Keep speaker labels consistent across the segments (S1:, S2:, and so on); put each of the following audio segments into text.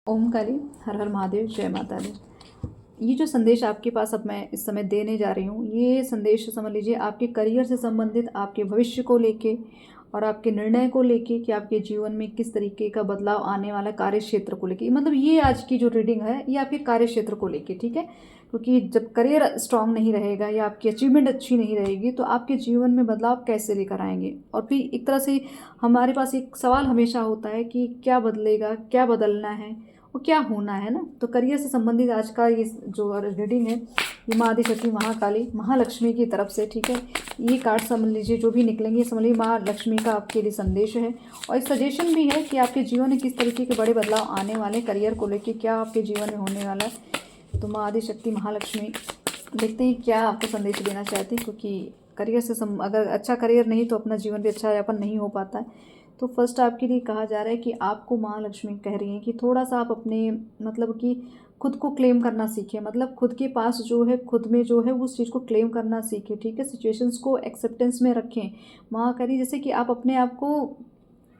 S1: ओम काली, हर हर महादेव, जय माता दी। ये जो संदेश आपके पास अब मैं इस समय देने जा रही हूँ, ये संदेश समझ लीजिए आपके करियर से संबंधित, आपके भविष्य को लेके और आपके निर्णय को लेके कि आपके जीवन में किस तरीके का बदलाव आने वाला, कार्य क्षेत्र को लेके। मतलब ये आज की जो रीडिंग है ये आपके कार्य क्षेत्र को लेके, ठीक है। क्योंकि जब करियर स्ट्रांग नहीं रहेगा या आपकी अचीवमेंट अच्छी नहीं रहेगी तो आपके जीवन में बदलाव कैसे लेकर आएंगे। और फिर एक तरह से हमारे पास एक सवाल हमेशा होता है कि क्या बदलेगा, क्या बदलना है, वो क्या होना है ना। तो करियर से संबंधित आज का ये जो रीडिंग है ये माँ आदिशक्ति महाकाली महालक्ष्मी की तरफ से, ठीक है। ये कार्ड समझ लीजिए जो भी निकलेंगे, समझ लीजिए माँ लक्ष्मी का आपके लिए संदेश है। और एक सजेशन भी है कि आपके जीवन में किस तरीके के बड़े बदलाव आने वाले, करियर को लेके क्या आपके जीवन में होने वाला है। तो माँ आदिशक्ति महालक्ष्मी, देखते हैं क्या आपको संदेश देना चाहती है। क्योंकि करियर से अगर अच्छा करियर नहीं तो अपना जीवन भी अच्छा यापन नहीं हो पाता है। तो फर्स्ट आपके लिए कहा जा रहा है कि आपको माँ लक्ष्मी कह रही हैं कि थोड़ा सा आप अपने मतलब कि खुद को क्लेम करना सीखें। मतलब खुद के पास जो है, खुद में जो है उस चीज़ को क्लेम करना सीखें, ठीक है। सिचुएशंस को एक्सेप्टेंस में रखें। माँ कह रही जैसे कि आप अपने आप को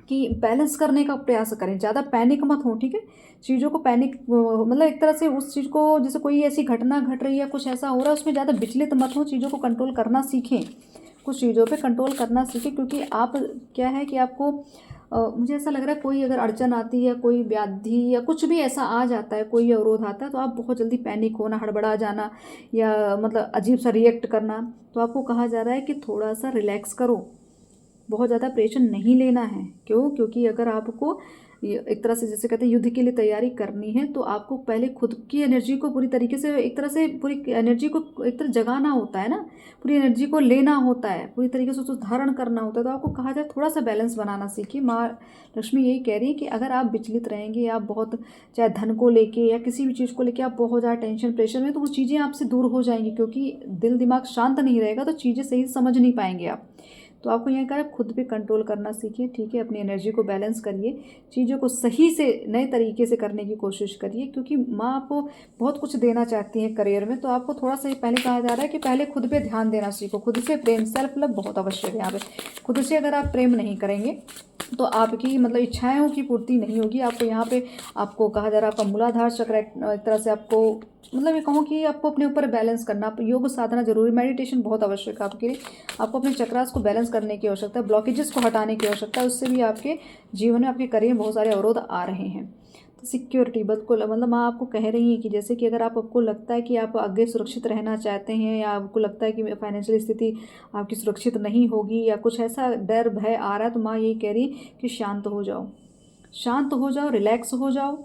S1: कि बैलेंस करने का प्रयास करें, ज़्यादा पैनिक मत हो, ठीक है। चीज़ों को पैनिक मतलब एक तरह से उस चीज़ को, जैसे कोई ऐसी घटना घट रही है, कुछ ऐसा हो रहा है, उसमें ज़्यादा विचलित मत हो। चीज़ों को कंट्रोल करना सीखें, कुछ चीज़ों पे कंट्रोल करना सीखें। क्योंकि आप क्या है कि आपको मुझे ऐसा लग रहा है कोई अगर अड़चन आती है, कोई व्याधि या कुछ भी ऐसा आ जाता है, कोई अवरोध आता है तो आप बहुत जल्दी पैनिक होना, हड़बड़ा जाना या मतलब अजीब सा रिएक्ट करना। तो आपको कहा जा रहा है कि थोड़ा सा रिलैक्स करो, बहुत ज़्यादा प्रेशर नहीं लेना है। क्यों? क्योंकि अगर आपको एक तरह से जैसे कहते हैं युद्ध के लिए तैयारी करनी है तो आपको पहले खुद की एनर्जी को पूरी तरीके से, एक तरह से पूरी एनर्जी को एक तरह जगाना होता है ना, पूरी एनर्जी को लेना होता है, पूरी तरीके से उसको धारण करना होता है। तो आपको कहा जाए थोड़ा सा बैलेंस बनाना सीखिए। माँ लक्ष्मी यही कह रही है कि अगर आप विचलित रहेंगे, आप बहुत चाहे धन को लेके या किसी भी चीज़ को लेके आप बहुत ज़्यादा टेंशन प्रेशर में, तो वो चीज़ें आपसे दूर हो जाएंगी। क्योंकि दिल दिमाग शांत नहीं रहेगा तो चीज़ें सही समझ नहीं पाएंगे आप। तो आपको यहाँ कहा खुद पे कंट्रोल करना सीखिए, ठीक है। अपनी एनर्जी को बैलेंस करिए, चीज़ों को सही से नए तरीके से करने की कोशिश करिए। क्योंकि माँ आपको बहुत कुछ देना चाहती है करियर में। तो आपको थोड़ा सा पहले कहा जा रहा है कि पहले खुद पे ध्यान देना सीखो, खुद से प्रेम, सेल्फ लव बहुत आवश्यक है यहाँ पे। खुद से अगर आप प्रेम नहीं करेंगे तो आपकी मतलब इच्छाओं की पूर्ति नहीं होगी। आपको यहाँ पे आपको कहा जा रहा है आपका मूलाधार चक्र एक तरह से आपको मतलब ये कहूँ कि आपको अपने ऊपर बैलेंस करना, योग साधना जरूरी, मेडिटेशन बहुत आवश्यक है आपके लिए। आपको अपने चक्रास को बैलेंस करने की आवश्यकता है, ब्लॉकेजेस को हटाने की आवश्यकता है। उससे भी आपके जीवन में, आपके करियर में बहुत सारे अवरोध आ रहे हैं। तो सिक्योरिटी बिल्कुल, मतलब माँ आपको कह रही है कि जैसे कि अगर आपको लगता है कि आप आगे सुरक्षित रहना चाहते हैं या आपको लगता है कि फाइनेंशियल स्थिति आपकी सुरक्षित नहीं होगी या कुछ ऐसा डर भय आ रहा है, तो माँ यही कह रही कि शांत हो जाओ, शांत हो जाओ, रिलैक्स हो जाओ,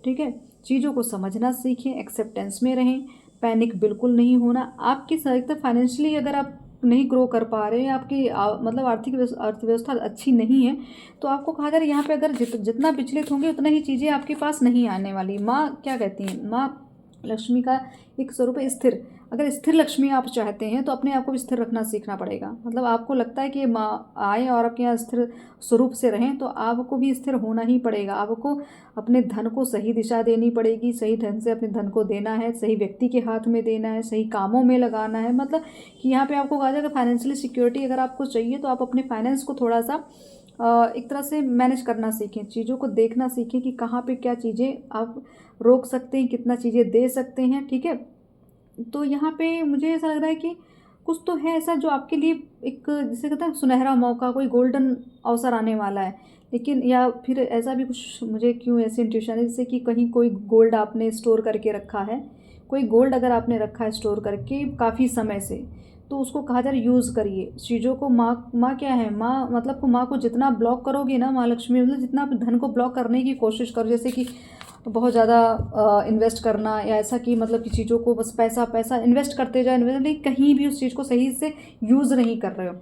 S1: ठीक है। चीज़ों को समझना सीखें, एक्सेप्टेंस में रहें, पैनिक बिल्कुल नहीं होना। आपकी फाइनेंशियली अगर आप नहीं ग्रो कर पा रहे हैं, आपकी मतलब आर्थिक अर्थव्यवस्था अच्छी नहीं है, तो आपको कहा जा रहा है यहाँ पे अगर जितना विचलित होंगे उतना ही चीज़ें आपके पास नहीं आने वाली। माँ क्या कहती हैं, माँ लक्ष्मी का एक स्वरूप है स्थिर। अगर स्थिर लक्ष्मी आप चाहते हैं तो अपने आप को भी स्थिर रखना सीखना पड़ेगा। मतलब आपको लगता है कि माँ आए और आपके यहाँ स्थिर स्वरूप से रहें तो आपको भी स्थिर होना ही पड़ेगा। आपको अपने धन को सही दिशा देनी पड़ेगी, सही ढंग से अपने धन को देना है, सही व्यक्ति के हाथ में देना है, सही कामों में लगाना है। मतलब कि यहाँ पे आपको कहा जाएगा फाइनेंशियली सिक्योरिटी अगर आपको चाहिए तो आप अपने फाइनेंस को थोड़ा सा एक तरह से मैनेज करना सीखें, चीज़ों को देखना सीखें कि कहाँ पे क्या चीज़ें आप रोक सकते हैं, कितना चीज़ें दे सकते हैं, ठीक है। तो यहाँ पे मुझे ऐसा लग रहा है कि कुछ तो है ऐसा जो आपके लिए एक जिसे कहते हैं सुनहरा मौका, कोई गोल्डन अवसर आने वाला है। लेकिन या फिर ऐसा भी कुछ, मुझे क्यों ऐसी इंट्यूशन है जैसे कि कहीं कोई गोल्ड आपने स्टोर करके रखा है, कोई गोल्ड अगर आपने रखा है स्टोर करके काफ़ी समय से, तो उसको कहा जा रहा है यूज़ करिए चीज़ों को। माँ क्या है, माँ मतलब को माँ को जितना ब्लॉक करोगे ना, माँ लक्ष्मी मतलब जितना आप धन को ब्लॉक करने की कोशिश करो, जैसे कि बहुत ज़्यादा इन्वेस्ट करना या ऐसा कि मतलब कि चीज़ों को बस पैसा पैसा इन्वेस्ट करते जाओ, इन्वेस्ट नहीं, कहीं भी उस चीज़ को सही से यूज़ नहीं कर रहे हो।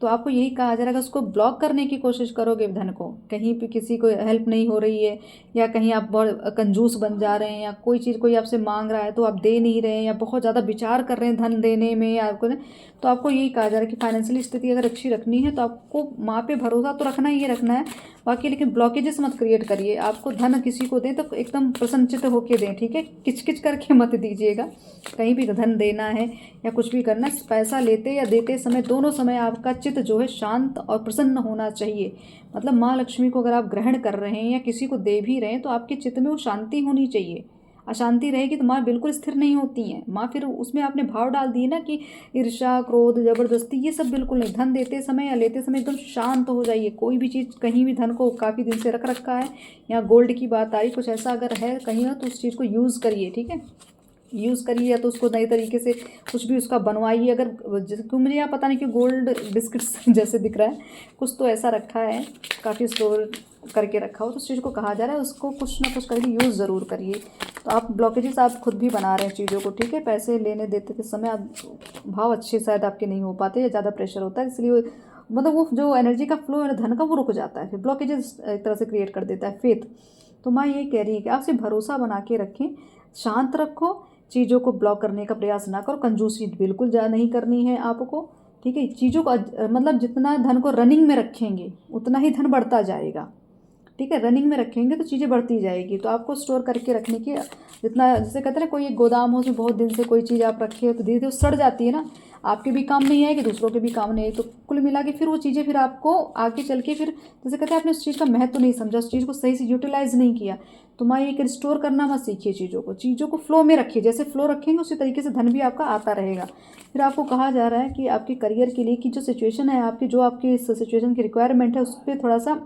S1: तो आपको यही कहा जा रहा है कि उसको ब्लॉक करने की कोशिश करोगे धन को, कहीं पे किसी को हेल्प नहीं हो रही है या कहीं आप बहुत कंजूस बन जा रहे हैं या कोई चीज़ कोई आपसे मांग रहा है तो आप दे नहीं रहे हैं या बहुत ज़्यादा विचार कर रहे हैं धन देने में या आपको, तो आपको यही कहा जा रहा है कि फाइनेंशियली स्थिति अगर अच्छी रखनी है तो आपको माँ पे भरोसा तो रखना ही रखना है, बाकी लेकिन ब्लॉकेजेस मत क्रिएट करिए। आपको धन किसी को दें तो एकदम प्रसन्नचित्त होकर दें, ठीक है, किचकिच करके मत दीजिएगा। कहीं भी धन देना है या कुछ भी करना, पैसा लेते या देते समय दोनों समय आपका चित्त जो है शांत और प्रसन्न होना चाहिए। मतलब माँ लक्ष्मी को अगर आप ग्रहण कर रहे हैं या किसी को दे भी रहे हैं तो आपके चित्त में वो शांति होनी चाहिए। अशांति रहेगी तो माँ बिल्कुल स्थिर नहीं होती हैं। माँ फिर उसमें आपने भाव डाल दिए ना कि ईर्ष्या, क्रोध, जबरदस्ती, ये सब बिल्कुल नहीं। धन देते समय या लेते समय एकदम शांत हो जाइए। कोई भी चीज़ कहीं भी धन को काफ़ी दिन से रख रखा है या गोल्ड की बात आई, कुछ ऐसा अगर है कहीं तो उस चीज़ को यूज़ करिए, ठीक है, यूज़ करिए या तो उसको नए तरीके से कुछ भी उसका बनवाइए। अगर जैसे मुझे यहाँ पता नहीं क्यों गोल्ड बिस्किट्स जैसे दिख रहा है, कुछ तो ऐसा रखा है काफ़ी स्टोर करके रखा हो तो उस चीज़ को कहा जा रहा है उसको कुछ ना कुछ करके यूज़ ज़रूर करिए। तो आप ब्लॉकेजेस आप खुद भी बना रहे हैं चीज़ों को, ठीक है। पैसे लेने देते थे समय आप भाव अच्छे शायद आपके नहीं हो पाते या ज़्यादा प्रेशर होता है, इसलिए मतलब वो जो एनर्जी का फ्लो है धन का वो रुक जाता है, फिर ब्लॉकेजेस एक तरह से क्रिएट कर देता है। फेथ, तो माँ ये कह रही है कि आप सिर्फ भरोसा बना के रखें, शांत रखो, चीज़ों को ब्लॉक करने का प्रयास ना करो। कंजूसी बिल्कुल नहीं करनी है आपको, ठीक है। चीज़ों को मतलब जितना धन को रनिंग में रखेंगे उतना ही धन बढ़ता जाएगा, ठीक है। रनिंग में रखेंगे तो चीज़ें बढ़ती जाएगी। तो आपको स्टोर करके रखने की जितना, जैसे कहते हैं ना कोई एक गोदाम हो उसमें बहुत दिन से कोई चीज़ आप रखे हो तो धीरे धीरे सड़ जाती है ना, आपके भी काम नहीं आएगी, दूसरों के भी काम नहीं आएगी। तो कुल मिला के फिर वो चीज़ें फिर आपको आगे चल के फिर जैसे कहते हैं आपने उस चीज़ का महत्व नहीं समझा, उस चीज़ को सही से यूटिलाइज नहीं किया। तो माँ ये कि स्टोर करना मत सीखिए, चीज़ों को फ्लो में रखिए। जैसे फ्लो रखेंगे उसी तरीके से धन भी आपका आता रहेगा। फिर आपको कहा जा रहा है कि आपके करियर के लिए की जो सिचुएशन है आपकी, जो आपकी इस सिचुएशन की रिक्वायरमेंट है उस पर थोड़ा सा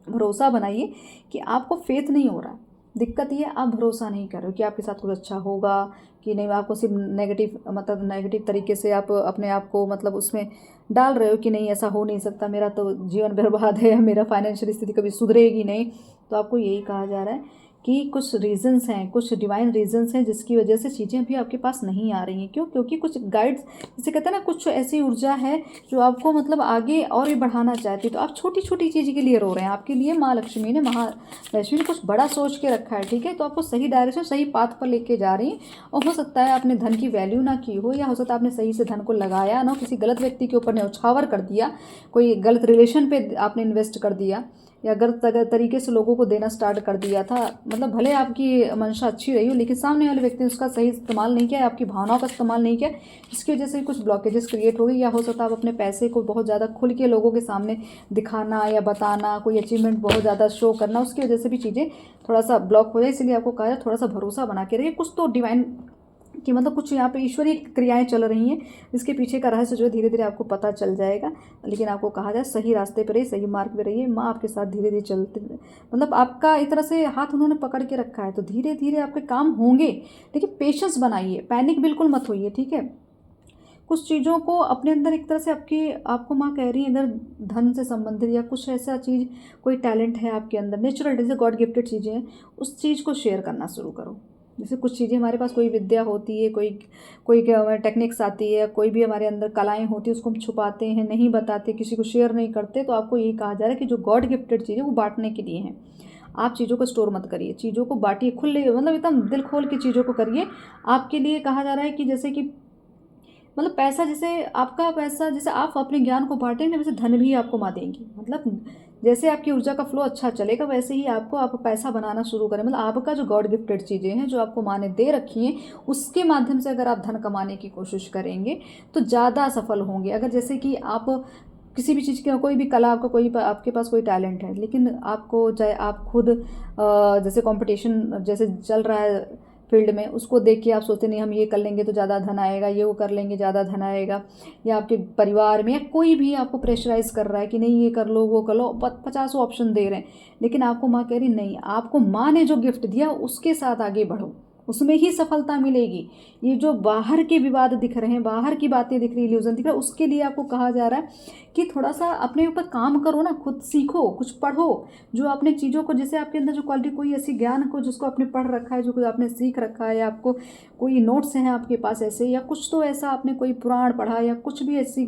S1: भरोसा बनाइए कि आपको फेथ नहीं हो रहा है। दिक्कत ये आप भरोसा नहीं कर रहे हो कि आपके साथ कुछ अच्छा होगा कि नहीं। आपको सिर्फ नेगेटिव तरीके से आप अपने आप को मतलब उसमें डाल रहे हो कि नहीं ऐसा हो नहीं सकता, मेरा तो जीवन बर्बाद है, मेरा फाइनेंशियल स्थिति कभी सुधरेगी नहीं। तो आपको यही कहा जा रहा है कि कुछ रीजंस हैं, कुछ डिवाइन रीजंस हैं जिसकी वजह से चीज़ें अभी आपके पास नहीं आ रही हैं। क्यों? क्योंकि कुछ गाइड्स, जैसे कहते हैं ना कुछ ऐसी ऊर्जा है जो आपको मतलब आगे और भी बढ़ाना चाहती है। तो आप छोटी छोटी चीज़ के लिए रो रहे हैं, आपके लिए माँ लक्ष्मी ने, महालक्ष्मी ने कुछ बड़ा सोच के रखा है, ठीक है। तो आपको सही डायरेक्शन, सही पाथ पर लेके जा रही हैं। और हो सकता है आपने धन की वैल्यू ना की हो, या हो सकता है आपने सही से धन को लगाया ना, किसी गलत व्यक्ति के ऊपर न्यौछावर कर दिया, कोई गलत रिलेशन पे आपने इन्वेस्ट कर दिया या गलत तरीके से लोगों को देना स्टार्ट कर दिया था। मतलब भले आपकी मंशा अच्छी रही हो लेकिन सामने वाले व्यक्ति ने उसका सही इस्तेमाल नहीं किया, आपकी भावनाओं का इस्तेमाल नहीं किया, जिसकी वजह से कुछ ब्लॉकेजेस क्रिएट हो गई। या हो सकता है आप अपने पैसे को बहुत ज़्यादा खुल के लोगों के सामने दिखाना या बताना, कोई अचीवमेंट बहुत ज़्यादा शो करना, उसकी वजह से भी चीज़ें थोड़ा सा ब्लॉक हो जाए। इसलिए आपको कहा जाए थोड़ा सा भरोसा बना के रहिए। कुछ तो डिवाइन कि मतलब कुछ यहाँ पे ईश्वरीय क्रियाएं चल रही हैं, इसके पीछे का रहस्य जो है धीरे धीरे आपको पता चल जाएगा। लेकिन आपको कहा जाए सही रास्ते पर रहिए, सही मार्ग पे रहिए, माँ आपके साथ धीरे धीरे चलते, मतलब आपका एक तरह से हाथ उन्होंने पकड़ के रखा है। तो धीरे धीरे आपके काम होंगे, लेकिन पेशेंस बनाइए, पैनिक बिल्कुल मत होइए, ठीक है। कुछ चीज़ों को अपने अंदर एक तरह से आपको माँ कह रही है, अगर धन से संबंधित या कुछ ऐसा चीज़, कोई टैलेंट है आपके अंदर, नेचुरल जैसे गॉड गिफ्टेड चीज़ें हैं, उस चीज़ को शेयर करना शुरू करो। जैसे कुछ चीज़ें हमारे पास, कोई विद्या होती है, कोई टेक्निक्स आती है, कोई भी हमारे अंदर कलाएं होती है, उसको हम छुपाते हैं, नहीं बताते, किसी को शेयर नहीं करते। तो आपको यही कहा जा रहा है कि जो गॉड गिफ्टेड चीज़ें वो बांटने के लिए हैं। आप चीज़ों को स्टोर मत करिए, चीज़ों को बांटिए, खुले मतलब एकदम दिल खोल के चीज़ों को करिए। आपके लिए कहा जा रहा है कि जैसे कि मतलब पैसा, जैसे आपका पैसा, जैसे आप अपने ज्ञान को बांटेंगे वैसे धन भी आपको माँ देंगी। मतलब जैसे आपकी ऊर्जा का फ्लो अच्छा चलेगा वैसे ही आप पैसा बनाना शुरू करें। मतलब आपका जो गॉड गिफ्टेड चीज़ें हैं जो आपको माँ ने दे रखी हैं, उसके माध्यम से अगर आप धन कमाने की कोशिश करेंगे तो ज़्यादा सफल होंगे। अगर जैसे कि आप किसी भी चीज़ की, कोई भी कला, आपके पास कोई टैलेंट है, लेकिन आपको चाहे आप खुद जैसे कंपटीशन जैसे चल रहा है फील्ड में, उसको देख के आप सोचते नहीं हम ये कर लेंगे तो ज़्यादा धन आएगा, ये वो कर लेंगे ज़्यादा धन आएगा। या आपके परिवार में या कोई भी आपको प्रेशराइज कर रहा है कि नहीं ये कर लो, वो कर लो, 50 ऑप्शन दे रहे हैं, लेकिन आपको माँ कह रही नहीं, आपको माँ ने जो गिफ्ट दिया उसके साथ आगे बढ़ो, उसमें ही सफलता मिलेगी। ये जो बाहर के विवाद दिख रहे हैं, बाहर की बातें दिख रही, इल्यूजन दिख रहा है, उसके लिए आपको कहा जा रहा है कि थोड़ा सा अपने ऊपर काम करो ना, खुद सीखो, कुछ पढ़ो, जो आपने चीज़ों को, जैसे आपके अंदर जो क्वालिटी, कोई ऐसी ज्ञान को जिसको आपने पढ़ रखा है, जो कुछ आपने सीख रखा है, या आपको कोई नोट्स हैं आपके पास ऐसे, या कुछ तो ऐसा आपने कोई पुराण पढ़ा या कुछ भी ऐसी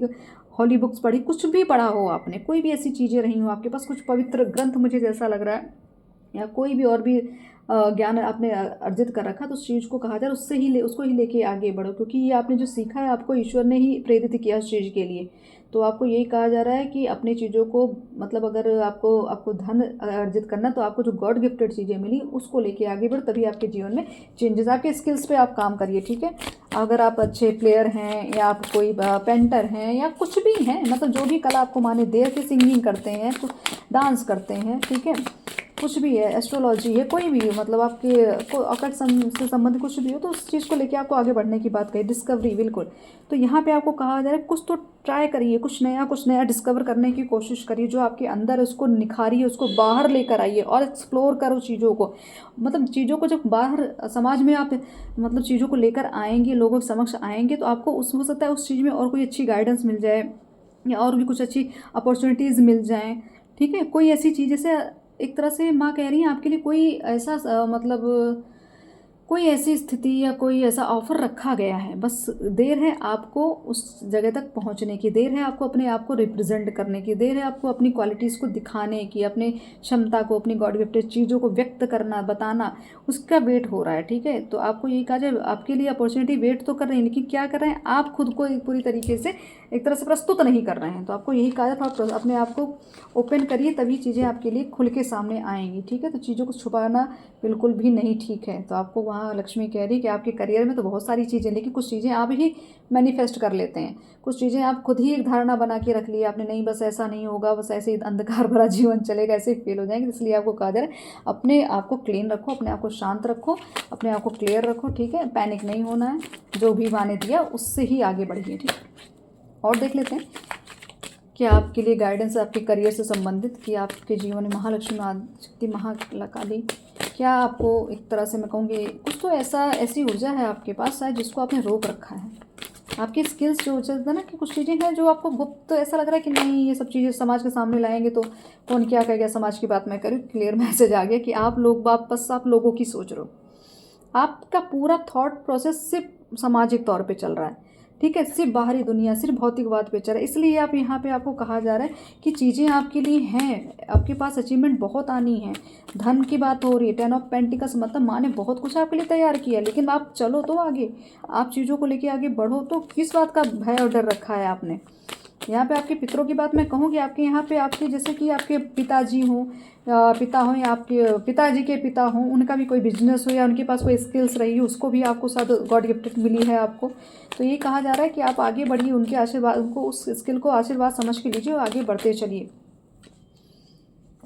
S1: हॉली बुक्स पढ़ी, कुछ भी पढ़ा हो आपने, कोई भी ऐसी चीज़ें रही हो आपके पास, कुछ पवित्र ग्रंथ मुझे जैसा लग रहा है, या कोई भी और भी ज्ञान आपने अर्जित कर रखा, तो उस चीज़ को कहा जा रहा है उससे ही उसको ही लेके आगे बढ़ो, क्योंकि ये आपने जो सीखा है आपको ईश्वर ने ही प्रेरित किया उस चीज़ के लिए। तो आपको यही कहा जा रहा है कि अपनी चीज़ों को, मतलब अगर आपको धन अर्जित करना, तो आपको जो गॉड गिफ्टेड चीज़ें मिली उसको लेके आगे बढ़ो, तभी आपके जीवन में चेंजेस। आपके स्किल्स पे आप काम करिए, ठीक है। अगर आप अच्छे प्लेयर हैं या आप कोई पेंटर हैं या कुछ भी हैं, मतलब जो भी कला आपको माने, देर के सिंगिंग करते हैं, तो डांस करते हैं, ठीक है, कुछ भी है, एस्ट्रोलॉजी है, कोई भी, मतलब आपके ऑकल्ट से संबंधित कुछ भी हो, तो उस चीज़ को लेके आपको आगे बढ़ने की बात कही, डिस्कवरी, बिल्कुल। तो यहाँ पे आपको कहा जा रहा है कुछ तो ट्राई करिए, कुछ नया डिस्कवर करने की कोशिश करिए, जो आपके अंदर है उसको निखारिए, उसको बाहर लेकर आइए और एक्सप्लोर करो चीज़ों को। मतलब चीज़ों को जब बाहर समाज में आप मतलब चीज़ों को लेकर आएंगे, लोगों के समक्ष आएंगे, तो आपको हो सकता है उस चीज़ में और कोई अच्छी गाइडेंस मिल जाए या और भी कुछ अच्छी अपॉर्चुनिटीज़ मिल जाएँ, ठीक है। कोई ऐसी चीज़, जैसे एक तरह से माँ कह रही हैं आपके लिए कोई ऐसा मतलब कोई ऐसी स्थिति या कोई ऐसा ऑफर रखा गया है, बस देर है आपको उस जगह तक पहुंचने की, देर है आपको अपने आप को रिप्रेजेंट करने की, देर है आपको अपनी क्वालिटीज़ को दिखाने की, अपने क्षमता को, अपनी गॉड गिफ्टेड चीज़ों को व्यक्त करना, बताना, उसका वेट हो रहा है, ठीक है। तो आपको ये कहा जाए आपके लिए अपॉर्चुनिटी वेट तो कर रही है, लेकिन क्या कर रहे हैं आप, खुद को एक पूरी तरीके से एक तरह से प्रस्तुत नहीं कर रहे हैं। तो आपको यही कहा जाए, आप अपने आप को ओपन करिए, तभी चीज़ें आपके लिए खुल के सामने आएंगी, ठीक है। तो चीज़ों को छुपाना बिल्कुल भी नहीं ठीक है। तो आपको वहाँ लक्ष्मी कह रही है कि आपके करियर में तो बहुत सारी चीज़ें, लेकिन कुछ चीज़ें आप ही मैनिफेस्ट कर लेते हैं, कुछ चीज़ें आप खुद ही एक धारणा बना के रख ली आपने, नहीं बस ऐसा नहीं होगा, बस ऐसे ही अंधकार भरा जीवन चलेगा, ऐसे ही फेल हो जाएंगे। इसलिए आपको कहा जा रहा है अपने आप को क्लीन रखो, अपने आप को शांत रखो, अपने आप को क्लियर रखो, ठीक है। पैनिक नहीं होना है, जो भी माने दिया उससे ही आगे बढ़िए, ठीक है। और देख लेते हैं क्या आपके लिए गाइडेंस है आपके करियर से संबंधित, कि आपके जीवन में महालक्ष्मी शक्ति महाकाली क्या आपको, एक तरह से मैं कहूँगी कुछ तो ऐसी ऊर्जा है आपके पास शायद जिसको आपने रोक रखा है। आपकी स्किल्स जो होता है ना, कि कुछ चीज़ें हैं जो आपको गुप्त ऐसा लग रहा है कि नहीं, ये सब चीज़ें समाज के सामने लाएंगे तो कौन क्या कहेगा, समाज की बात मैं करूँ। क्लियर मैसेज आ गया कि आप लोग वापस आप लोगों की सोच रहे हो, आपका पूरा थॉट प्रोसेस सिर्फ सामाजिक तौर पे चल रहा है, ठीक है, सिर्फ बाहरी दुनिया, सिर्फ भौतिकवाद पे चल रहा है। इसलिए आप यहाँ पे आपको कहा जा रहा है कि चीज़ें आपके लिए हैं, आपके पास अचीवमेंट बहुत आनी है, धन की बात हो रही है, 10 ऑफ पेंटिकल्स, मतलब माँ ने बहुत कुछ आपके लिए तैयार किया, लेकिन आप चलो तो आगे, आप चीज़ों को लेके आगे बढ़ो। तो किस बात का भय और डर रखा है आपने। यहाँ पे आपके पितरों की बात मैं कहूँ कि आपके यहाँ पे आपके जैसे कि आपके पिताजी हों, पिता हों या आपके पिताजी के पिता हों, उनका भी कोई बिजनेस हो या उनके पास कोई स्किल्स रही हो, उसको भी आपको साथ गॉड गिफ्टेड मिली है आपको। तो ये कहा जा रहा है कि आप आगे बढ़िए, उनके आशीर्वाद, उनको उस स्किल को आशीर्वाद समझ के लीजिए और आगे बढ़ते चलिए।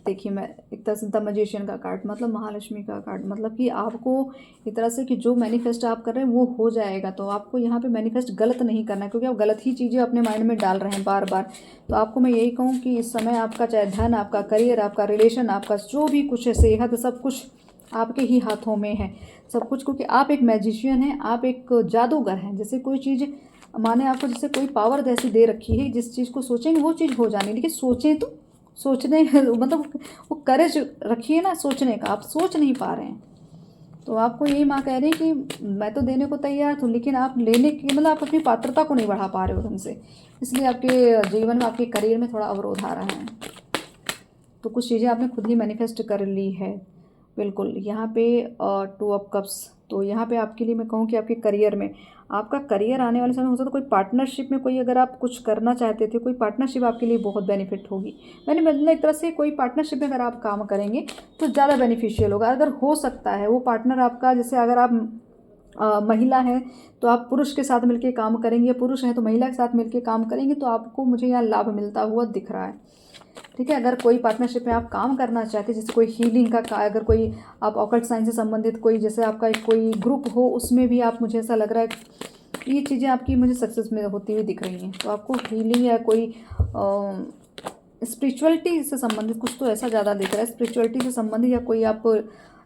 S1: देखिए मैं एक तरह से द मैजिशियन का कार्ड, मतलब महालक्ष्मी का कार्ड, मतलब कि आपको एक तरह से कि जो मैनिफेस्ट आप कर रहे हैं वो हो जाएगा। तो आपको यहाँ पे मैनिफेस्ट गलत नहीं करना है, क्योंकि आप गलत ही चीज़ें अपने माइंड में डाल रहे हैं बार बार। तो आपको मैं यही कहूँ कि इस समय आपका चाहे धन, आपका करियर, आपका रिलेशन, आपका जो भी कुछ है, सेहत, सब कुछ आपके ही हाथों में है, सब कुछ, क्योंकि आप एक मैजिशियन हैं, आप एक जादूगर हैं। जैसे कोई चीज़ माने आपको जैसे कोई पावर ऐसी दे रखी है, जिस चीज़ को सोचेंगे वो चीज़ हो जानी, लेकिन सोचें तो, सोचने मतलब वो करेज रखिए ना सोचने का, आप सोच नहीं पा रहे हैं। तो आपको यही माँ कह रही है कि मैं तो देने को तैयार हूँ, लेकिन आप लेने की मतलब आप अपनी पात्रता को नहीं बढ़ा पा रहे हो ढंग से, इसलिए आपके जीवन में, आपके करियर में थोड़ा अवरोध आ रहा है। तो कुछ चीज़ें आपने खुद ही मैनिफेस्ट कर ली है, बिल्कुल। यहाँ पे 2 ऑफ कप्स, तो यहाँ पे आपके लिए मैं कहूँ कि आपके करियर में, आपका करियर आने वाले समय हो सकता है कोई पार्टनरशिप में, कोई अगर आप कुछ करना चाहते थे, कोई पार्टनरशिप आपके लिए बहुत बेनिफिट होगी। मैंने मतलब एक तरह से कोई पार्टनरशिप में अगर आप काम करेंगे तो ज़्यादा बेनिफिशियल होगा। अगर हो सकता है वो पार्टनर आपका, जैसे अगर आप महिला है तो आप पुरुष के साथ मिलकर काम करेंगे, पुरुष हैं तो महिला के साथ मिलकर काम करेंगे, तो आपको मुझे यहाँ लाभ मिलता हुआ दिख रहा है, ठीक है। अगर कोई पार्टनरशिप में आप काम करना चाहते हैं, जैसे कोई हीलिंग का अगर कोई आप ऑकल्ट साइंस से संबंधित कोई, जैसे आपका एक कोई ग्रुप हो, उसमें भी आप, मुझे ऐसा लग रहा है ये चीज़ें आपकी मुझे सक्सेस में होती हुई दिख रही हैं। तो आपको हीलिंग या कोई स्पिरिचुअलिटी से संबंधित कुछ तो ऐसा ज़्यादा दिख रहा है, स्पिरिचुअलिटी से संबंधित, या कोई आप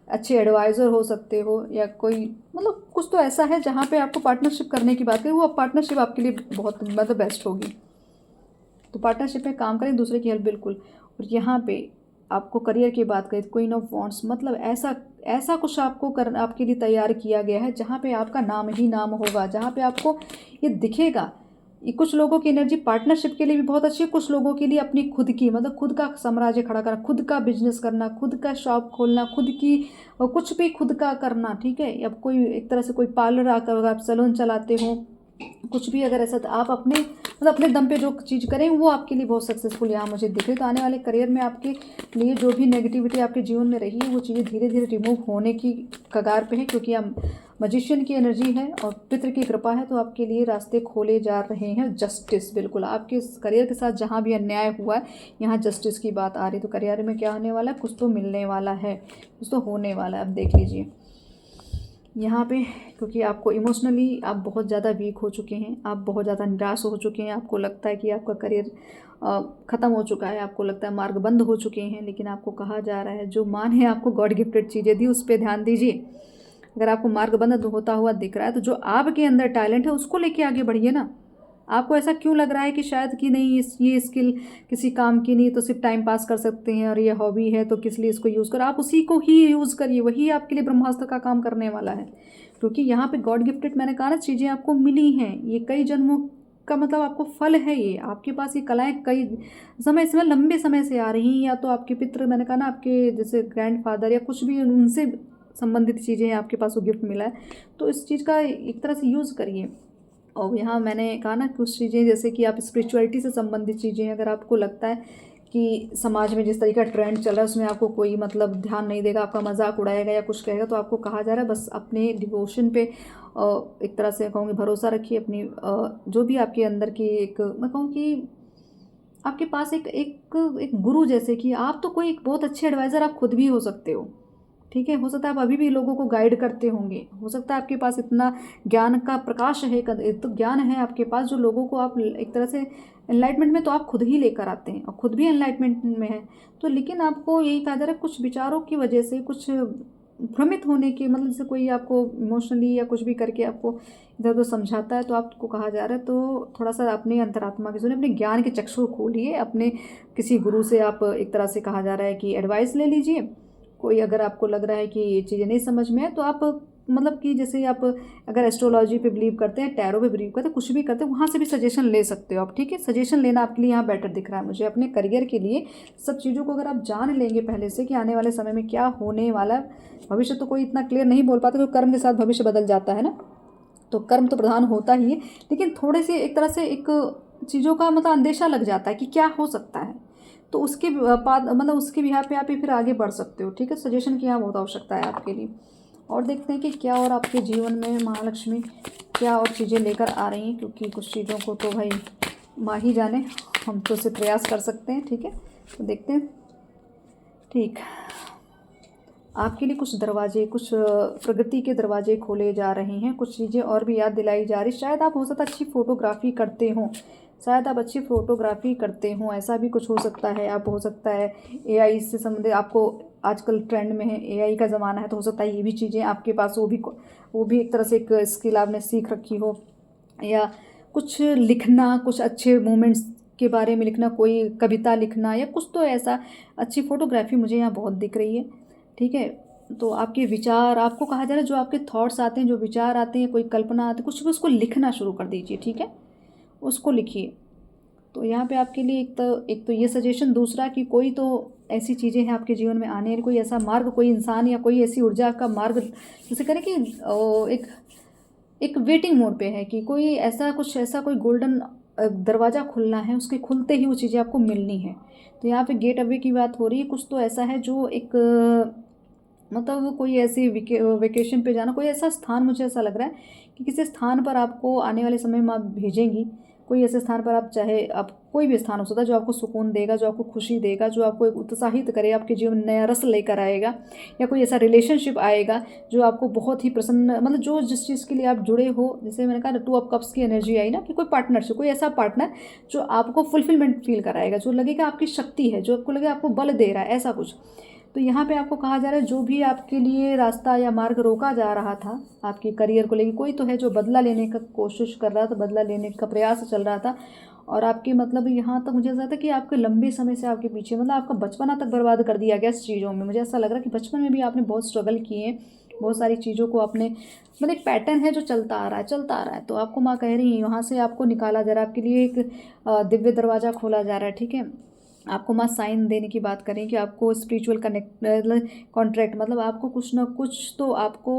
S1: अच्छे एडवाइज़र हो सकते हो, या कोई मतलब कुछ तो ऐसा है जहाँ पे आपको पार्टनरशिप करने की बात करें, वो पार्टनरशिप आपके लिए बहुत मतलब बेस्ट होगी। तो पार्टनरशिप में काम करें, दूसरे की हेल्प, बिल्कुल। और यहाँ पे आपको करियर की बात करें, क्वीन ऑफ वॉन्ड्स, मतलब ऐसा कुछ आपको आपके लिए तैयार किया गया है जहाँ पे आपका नाम ही नाम होगा, जहाँ पे आपको ये दिखेगा ये कुछ लोगों की एनर्जी पार्टनरशिप के लिए भी बहुत अच्छी है, कुछ लोगों के लिए अपनी खुद की मतलब खुद का साम्राज्य खड़ा करना, खुद का बिजनेस करना, खुद का शॉप खोलना, खुद की कुछ भी खुद का करना, ठीक है। अब कोई एक तरह से कोई पार्लर आकर आप सैलून चलाते हो, कुछ भी अगर ऐसा तो आप अपने मतलब अपने दम पे जो चीज़ करें वो आपके लिए बहुत सक्सेसफुल यहाँ मुझे दिख रही है। तो आने वाले करियर में आपके लिए जो भी नेगेटिविटी आपके जीवन में रही है वो चीज़ें धीरे धीरे रिमूव होने की कगार पे है, क्योंकि हम मजिशियन की एनर्जी है और पितृ की कृपा है, तो आपके लिए रास्ते खोले जा रहे हैं। जस्टिस, बिल्कुल आपके करियर के साथ जहाँ भी अन्याय हुआ है यहाँ जस्टिस की बात आ रही है। तो करियर में क्या होने वाला है, कुछ तो मिलने वाला है, कुछ तो होने वाला है। अब देख लीजिए यहाँ पे, क्योंकि आपको इमोशनली आप बहुत ज़्यादा वीक हो चुके हैं, आप बहुत ज़्यादा निराश हो चुके हैं, आपको लगता है कि आपका करियर ख़त्म हो चुका है, आपको लगता है मार्ग बंद हो चुके हैं, लेकिन आपको कहा जा रहा है जो मान है आपको गॉड गिफ्टेड चीज़ें दी उस पर ध्यान दीजिए। अगर आपको मार्ग बंद होता हुआ दिख रहा है तो जो आपके अंदर टैलेंट है उसको लेके आगे बढ़िए ना। आपको ऐसा क्यों लग रहा है कि शायद कि नहीं ये स्किल किसी काम की नहीं, तो सिर्फ टाइम पास कर सकते हैं, और ये हॉबी है तो किस लिए इसको यूज़ कर, आप उसी को ही यूज़ करिए, वही आपके लिए ब्रह्मास्त्र का काम करने वाला है। क्योंकि यहाँ पे गॉड गिफ्टेड मैंने कहा ना चीज़ें आपको मिली हैं, ये कई जन्मों का मतलब आपको फल है, ये आपके पास ये कलाएँ कई समय से लंबे समय से आ रही हैं, या तो आपके पितृ मैंने कहा ना आपके जैसे ग्रैंडफादर या कुछ भी उनसे संबंधित चीज़ें हैं, आपके पास वो गिफ्ट मिला है, तो इस चीज़ का एक तरह से यूज़ करिए। और यहाँ मैंने कहा ना कुछ चीज़ें जैसे कि आप स्पिरिचुअलिटी से संबंधित चीज़ें, अगर आपको लगता है कि समाज में जिस तरीका ट्रेंड चल रहा है उसमें आपको कोई मतलब ध्यान नहीं देगा, आपका मजाक उड़ाएगा या कुछ कहेगा, तो आपको कहा जा रहा है बस अपने डिवोशन पे एक तरह से कहूँगी भरोसा रखिए, अपनी जो भी आपके अंदर की एक मैं कहूँ कि आपके पास एक गुरु, जैसे कि आप तो कोई एक बहुत अच्छे एडवाइज़र आप खुद भी हो सकते हो, ठीक है। हो सकता है आप अभी भी लोगों को गाइड करते होंगे, हो सकता है आपके पास इतना ज्ञान का प्रकाश है, तो ज्ञान है आपके पास जो लोगों को आप एक तरह से एनलाइटमेंट में तो आप खुद ही लेकर आते हैं और खुद भी एनलाइटमेंट में है। तो लेकिन आपको यही कहा जा रहा है कुछ विचारों की वजह से, कुछ भ्रमित होने की मतलब जैसे कोई आपको इमोशनली या कुछ भी करके आपको इधर उधर समझाता है, तो आपको कहा जा रहा है तो थोड़ा सा अपने अंतरात्मा की सुनिए, अपने ज्ञान के चक्षु खोलिए, अपने किसी गुरु से आप एक तरह से कहा जा रहा है कि एडवाइस ले लीजिए। कोई अगर आपको लग रहा है कि ये चीज़ें नहीं समझ में है तो आप मतलब कि जैसे आप अगर एस्ट्रोलॉजी पे बिलीव करते हैं, टैरो पे बिलीव करते हैं, कुछ भी करते हैं, वहाँ से भी सजेशन ले सकते हो आप, ठीक है। सजेशन लेना आपके लिए यहाँ बेटर दिख रहा है मुझे अपने करियर के लिए। सब चीज़ों को अगर आप जान लेंगे पहले से कि आने वाले समय में क्या होने वाला है, भविष्य तो कोई इतना क्लियर नहीं बोल पाता क्योंकि कर्म के साथ भविष्य बदल जाता है ना, तो कर्म तो प्रधान होता ही है, लेकिन थोड़े से एक तरह से एक चीज़ों का मतलब अंदेशा लग जाता है कि क्या हो सकता है, तो उसके बाद मतलब उसके बिहार पे आप ही फिर आगे बढ़ सकते हो, ठीक है। सजेशन की यहाँ बहुत आवश्यकता है आपके लिए। और देखते हैं कि क्या और आपके जीवन में महालक्ष्मी क्या और चीज़ें लेकर आ रही हैं, क्योंकि कुछ चीज़ों को तो भाई माँ ही जाने, हम तो सिर्फ प्रयास कर सकते हैं, ठीक है। तो देखते हैं, ठीक, आपके लिए कुछ दरवाजे, कुछ प्रगति के दरवाजे खोले जा रहे हैं, कुछ चीज़ें और भी याद दिलाई जा रही। शायद आप हो सकता है अच्छी फ़ोटोग्राफी करते हों, शायद आप अच्छी फ़ोटोग्राफी करते हों, ऐसा भी कुछ हो सकता है। आप हो सकता है एआई से संबंधित, आपको आजकल ट्रेंड में है एआई का ज़माना है, तो हो सकता है ये भी चीज़ें आपके पास वो भी एक तरह से एक स्किल आपने सीख रखी हो, या कुछ लिखना, कुछ अच्छे मोमेंट्स के बारे में लिखना, कोई कविता लिखना या कुछ तो ऐसा। अच्छी फ़ोटोग्राफी मुझे यहाँ बहुत दिख रही है, ठीक है। तो आपके विचार, आपको कहा जा रहा है जो आपके थॉट्स आते हैं, जो विचार आते हैं, कोई कल्पना आती है, कुछ भी उसको लिखना शुरू कर दीजिए, ठीक है, उसको लिखिए। तो यहाँ पे आपके लिए एक तो ये सजेशन, दूसरा कि कोई तो ऐसी चीज़ें हैं आपके जीवन में आने, कोई ऐसा मार्ग, कोई इंसान या कोई ऐसी ऊर्जा का मार्ग, जैसे करें कि एक वेटिंग मोड पे है कि कोई ऐसा कुछ ऐसा कोई गोल्डन दरवाज़ा खुलना है, उसके खुलते ही वो चीज़ें आपको मिलनी है। तो यहाँ पे गेट अवे की बात हो रही है, कुछ तो ऐसा है जो एक मतलब कोई ऐसी वेकेशन पे जाना, कोई ऐसा स्थान, मुझे ऐसा लग रहा है कि किसी स्थान पर आपको आने वाले समय में आप भेजेंगी, कोई ऐसे स्थान पर आप, चाहे आप कोई भी स्थान हो सकता है जो आपको सुकून देगा, जो आपको खुशी देगा, जो आपको एक उत्साहित करे, आपके जीवन में नया रस लेकर आएगा, या कोई ऐसा रिलेशनशिप आएगा जो आपको बहुत ही प्रसन्न, मतलब जो जिस चीज़ के लिए आप जुड़े हो, जैसे मैंने कहा 2 ऑफ कप्स की एनर्जी आई ना, कि कोई पार्टनरशिप, कोई ऐसा पार्टनर जो आपको फुलफिलमेंट फील कराएगा, जो लगेगा आपकी शक्ति है, जो आपको लगेगा आपको बल दे रहा है, ऐसा कुछ। तो यहाँ पे आपको कहा जा रहा है जो भी आपके लिए रास्ता या मार्ग रोका जा रहा था आपके करियर को लेकर, कोई तो है जो बदला लेने का कोशिश कर रहा था, बदला लेने का प्रयास चल रहा था, और आपके मतलब यहाँ तक मुझे ऐसा लगता है कि आपके लंबे समय से आपके पीछे मतलब आपका बचपना तक बर्बाद कर दिया गया इस चीज़ों में। मुझे ऐसा लग रहा है कि बचपन में भी आपने बहुत स्ट्रगल किए हैं बहुत सारी चीज़ों को अपने मतलब एक पैटर्न है जो चलता आ रहा है। तो आपको माँ कह रही है यहाँ से आपको निकाला जा रहा है, आपके लिए एक दिव्य दरवाज़ा खोला जा रहा है, ठीक है। आपको माँ साइन देने की बात करें कि आपको स्पिरिचुअल कनेक्ट कॉन्ट्रैक्ट मतलब आपको कुछ ना कुछ तो आपको